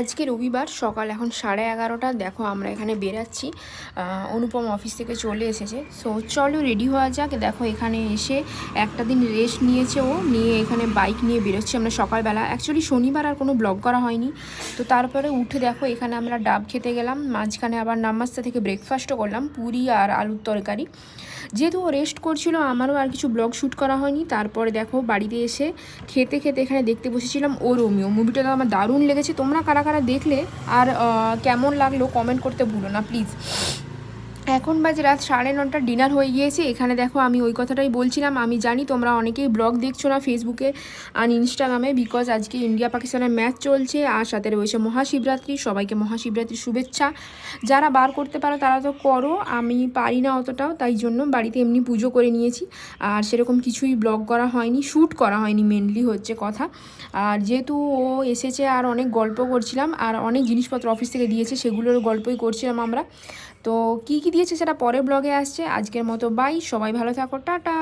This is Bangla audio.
আজকে রবিবার সকাল এখন 11:30। দেখো আমরা এখানে বেরাচ্ছি, অনুপম অফিস থেকে চলে এসেছে। সো চলো রেডি হওয়া যাক। দেখো এখানে এসে একটা দিন রেস্ট নিয়েছে, ও নিয়ে এখানে বাইক নিয়ে বেরোচ্ছি আমরা সকালবেলা। অ্যাকচুয়ালি শনিবার আর কোনো ব্লগ করা হয়নি, তো তারপরে উঠে দেখো এখানে আমরা ডাব খেতে গেলাম, মাঝখানে আবার নামাজটা থেকে ব্রেকফাস্টও করলাম, পুরি আর আলুর তরকারি। যেহেতু ও রেস্ট করছিল, আমারও আর কিছু ব্লগ শ্যুট করা হয়নি। তারপরে দেখো বাড়িতে এসে খেতে খেতে এখানে দেখতে বসেছিলাম ও রোমিও মুভিটা। তো আমার দারুণ লেগেছে। তোমরা কারা কারা দেখলে আর কেমন লাগলো কমেন্ট করতে ভুলো না প্লিজ। এখন বাজে রাত 9:30, ডিনার হয়ে গিয়েছে। এখানে দেখো আমি ওই কথাটাই বলছিলাম, আমি জানি তোমরা অনেকেই ব্লগ দেখছো না ফেসবুকে আর ইনস্টাগ্রামে, বিকজ আজকে ইন্ডিয়া পাকিস্তানের ম্যাচ চলছে আর সাথে রয়েছে মহাশিবরাত্রি। সবাইকে মহাশিবরাত্রির শুভেচ্ছা। যারা বার করতে পারো তারা তো করো, আমি পারি না অতটাও, তাই জন্য বাড়িতে এমনি পুজো করে নিয়েছি। আর সেরকম কিছুই ব্লগ করা হয়নি, শ্যুট করা হয়নি মেনলি হচ্ছে কথা। আর যেহেতু ও এসেছে আর অনেক গল্প করছিলাম, আর অনেক জিনিসপত্র অফিস থেকে দিয়েছে সেগুলোর গল্পই করছিলাম আমরা। তো কী কী দিয়েছে সেটা পরে ব্লগে আসছে। আজকের মতো বাই, সবাই ভালো থাকো, টাটা।